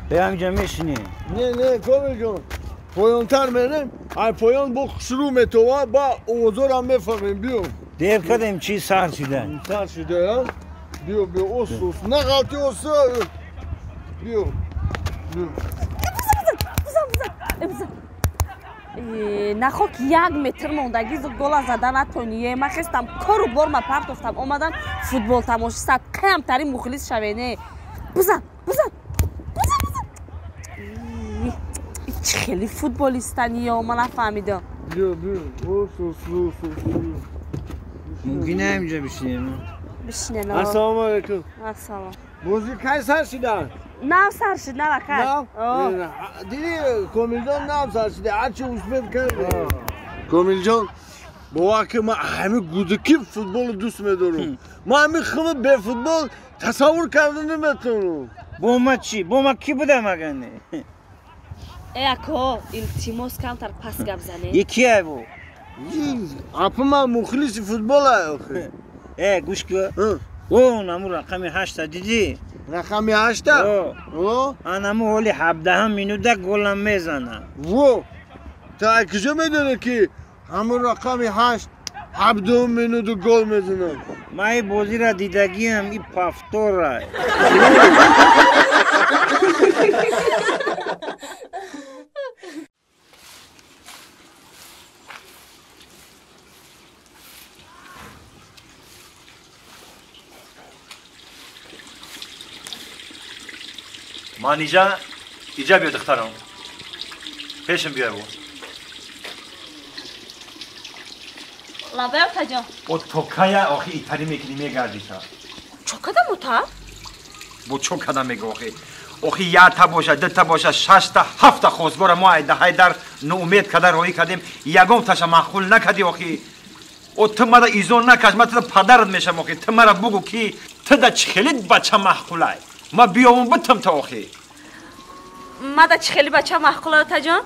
به همینجا میشینی نه کامل جان پایانتر میریم ای پایان با شروع میتوه با اوزار هم میفهمیم بیو دیر کدیم چی سر شده سر شده ها بیو اوس نه غلطی اوس بیو нахок 1 метр мондагӣ гола зада натоние ман хестам кору бор ма партофтам омадам футбол тамоша сад камтарин мухлис шавене бизан чӣ хели футболистани ё ман нафаҳмидам ممکنه همینجا بشینیم бишинен ассалому алайкум ассалом бозӣ кай сар шидан нав сар шид навакай دیدی کاملجان نام سر شده هرچی عثمان کرده کاملجان با وقت ما همه گودکی فوتبال دوست میدارم ما همه خمه به فوتبال تصور کرده نمیتونم با ما چی؟ با ما کی بوده مگنه؟ اکو التماس کمتر پس گپ زنی یکیه بو اپا من مخلص فوتبال آخه گوش که اون امو رقم 8 دیدی؟ رقم 8 انمو حالی 17 مینوده گلم میزنه تا کجا میدونه که همون رقم 8 17 مینوده گل میزنه من این بازی را دیدگیم این پفتور را من اینجا بیا دخترم پیشم بیا بو لابه تجان او توکای آخی ایتری میکنی میگردی تا چو کدام تا؟ بو چو کدام میگه آخی یا تا باشه ده تا باشه 6 تا 7 تا خوزگار ما در نومید کدر روی کردیم یگم تاش معقول نکردی آخی او تو مرا ایزون نکش من تو پدرت میشم آخی تو مرا بگو کی تو دا چخلید بچه معقوله ما بیام بتم تا آخی مادا چه خیلی بچه محقوله تجان؟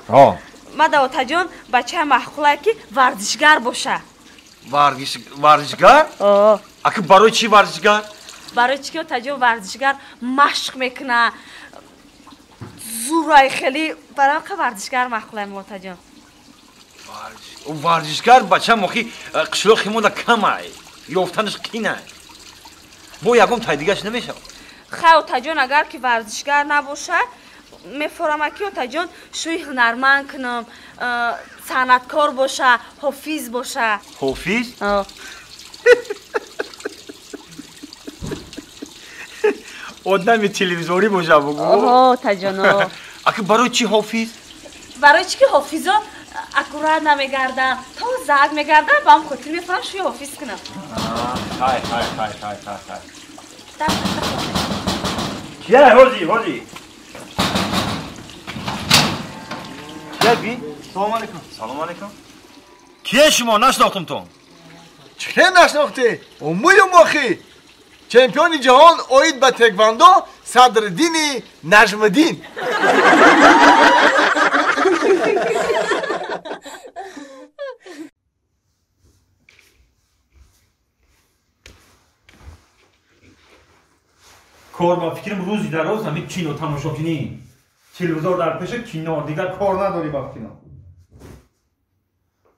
مادا تجان بچه محقوله که ورزشگر باشه ورزشگر؟ اگه برای چی ورزشگر؟ برای چی که تجان ورزشگر مشق میکنه زورای خیلی برای که ورزشگر محقوله ما تجان ورزشگر بچه مخی قشلو خیمون دا کمه یافتنش کینه با یکم تای دیگهش نمیشه خیلی تجان اگر که ورزشگر نباشه میفرمه که تجان شوی هنرمند کنم صنعتکار باشه حافظ باشه حافظ؟ آدمی تلویزیونی باشه بگو تجان اگه برای چی حافظ؟ برای چی که حافظا اکورات نمیگردم تا زگ میگردم با هم خودتی میفرم شوی حافظ کنم های کیه هردی بی؟ سلام علیکم کیه شما نشناختم تو؟ چه نشناختی؟ اموی مخی چمپیون جهان اوید به تکواندو صدرالدین نجم‌الدین کار با فکرم روزی دراز همین کینو تماشا کنی تلویزیون در پیش کینو دیگر کار نداری با کینو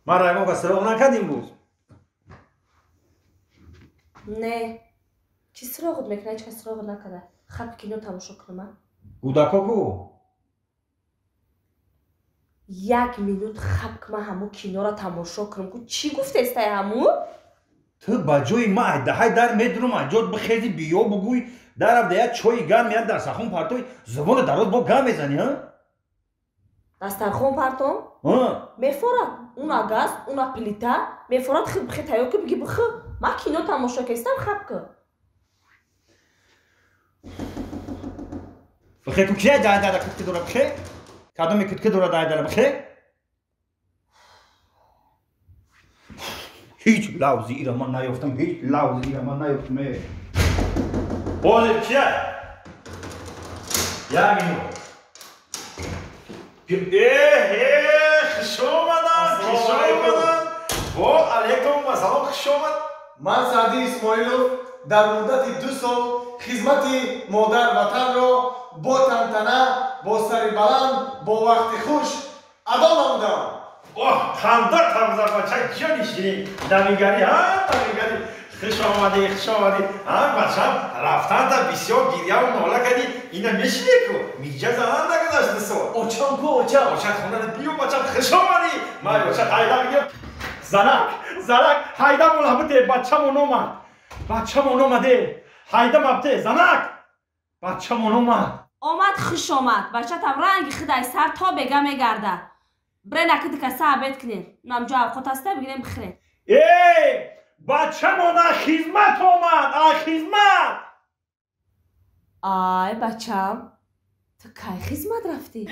ما رایمو که سراغ نکردیم روز نه چی سراغت میکنه هیچ کس سراغت نکرده خب کینو تماشا کنم گوداکا کو 1 مینوت خب که من همو کینو را تماشا کنم که چی گفته استای همو؟ تو با جوی ما دهای در میدرم اجاد بخیزی بیا بگوی در ابدیا چوی گم میاد در سخون پرتوی زبان دراز با گم میزنی ها؟ دسترخون پرتون؟ میفورد اونا گاز اونا پلیتا میفورد خیلی بخی تایو که بگی بخی ما کینو تماشا که استم خب که بخی تو کیه دای دای کت که دورا بخی؟ کدومی کت که دورا دای دای بخی؟ هیچ لحظی ایران من نیفتم هیچ لحظی ایران من نیفتم بازی کیه؟ یا مینو خوش آمدن با علیکم و سلام خوش آمد من سعدی اسماعیلوف дар муддати 2 сол хизмати модар ватанро бо тантана бо сари баланд бо вақти хуш адо намудам. خنده تمزه بچه جانی شیرین دمیگری ها دمیگری خوش آمدی ها بچه رفتن تا بسیار گیریه و ناله کردی اینا میشنی کو میجه زنان نگذاشت سو اوچان کو اوچان خونه بیو بچه خوش آمدی ما اوچه قایده میگم زنک hayda mulabıte بچه من اومده hayda مبته زنک بچه من اومد آمد خوش آمد بچه تم رنگ خدای سر تا بگه میگرده برای نکدی که ثابت کنین نام جا خود هسته بگیریم بخیرین بچه من خدمت اومد خدمت آی بچم تو کی خدمت رفتی؟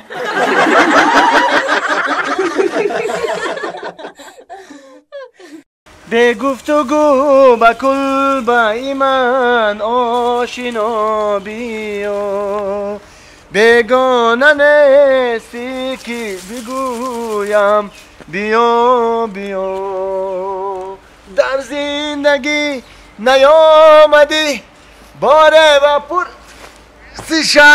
به گفتگو با کل با ایمان آشنا بیا بگانه نیستی که بگویم بیا در زندگی نیامدی باره و پرسشم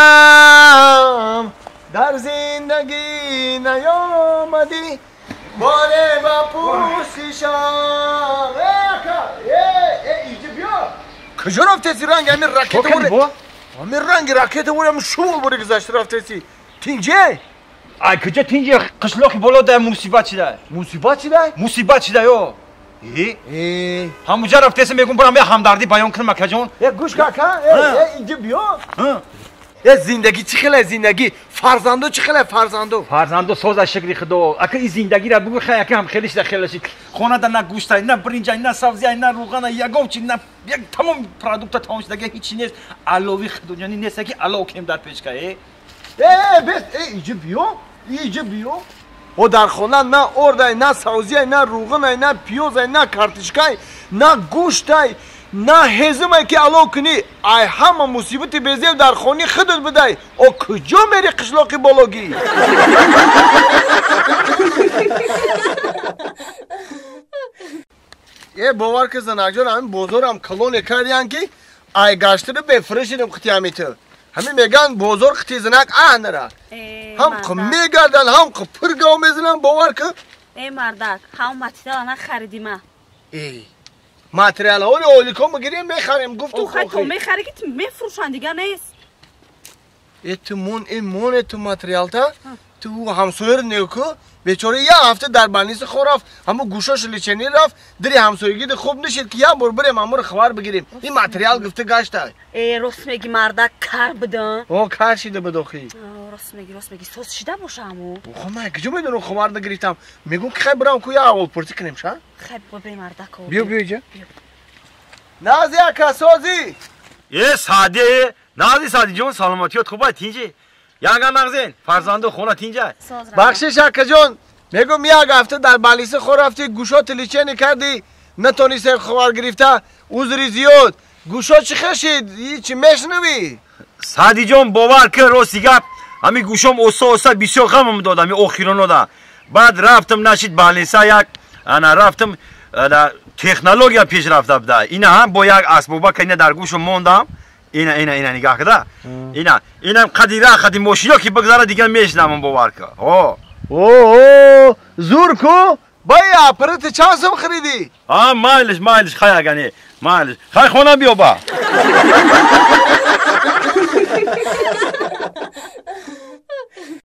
در زندگی نیامدی باره و پرسشم اینجا بیا کجا رفتی رنگ همین راکت بوده همین رنگ راکت بوده همین شمول بوده گذاشته رفتی تینجه ای کجا تینجه قشلاقی بالا ده مصیبت چیده مصیبت چیده یو همونجا رفتی میگم برام یه همدردی بیان کنم که جون گوش کاکا اینجا بیا زندگی چی خیلی زندگی فرزندو چی خیلی فرزندو ساز شکلی خدا اگه این زندگی را بگو خیلی هم خیلیش داخلش خونه در نه گوشت نه برنج نه سبزی نه روغن یگام چی نه یک تمام پروداکت تامش دیگه هیچی نیست علاوه خدا جانی نیست که علاوه کم در پیش که بس اینجا بیا و در خونه نه ارده نه سبزی نه روغن نه پیاز نه کارتشکای نه گوشت نه هزمه که علاو کنی ای همه مصیبت بزیو در خونی خودت بدهی او کجا میری قشلاقی بالاگی یه باور که زنگجان همین بزرگ کلون کردیان که ای گشته رو بفرشیدم خطیامی تو همین میگن بزرگ خطی زنگ نره هم که میگردن هم که پرگاو میزنن باور که ای مردک هم ماتیدال انا خریدیمه ماتریال ها رو اولیکو میگیریم میخریم گفت تو خیلی تو میخری که میفروشن دیگه نیست ایمون تو ماتریال تا تو همسویر نیوکو بیچاره یه هفته در بانیس خورافت همو گوشاش لیچنی رفت دری همسویگی ده خوب نشید که یا بریم همو رو خبر بگیریم این ماتریال گفته گشته راست میگی مردک کار بدن کار شیده بدوخی راست میگی سوز شیده باشه همو من کجا میدونم خبر نگریتم میگم که خیلی برام کویا اول پرسی کنیم شا خیلی ببین مردک بیا اینجا نازی اکا سازی یه نازی جون سلامتیات خوبه تینجی یانگا نغزین فرزندو خونه تینجا بخشش اکا جون میگم یک هفته در بالیس خورافتی گوشات لیچه کردی نتونی خبر گرفته عذری زیاد گوشات چی خشید چی میشنوی سادی جون باور که راستی گپ همین گوشم اوسا بسیار غمم دادم اخیرانو دا بعد رفتم نشید بالیسا یک انا رفتم تکنولوژیا پیش رفته بده اینا هم با یک اسبابا که اینا در گوشم موندم اینا نگاه کده اینا قدیم ماشینا که بگذاره دیگه میشنم باور که زور کو بای اپرت چند سم خریدی مایلش خیلی گنی مایلش خیلی خونه بیا با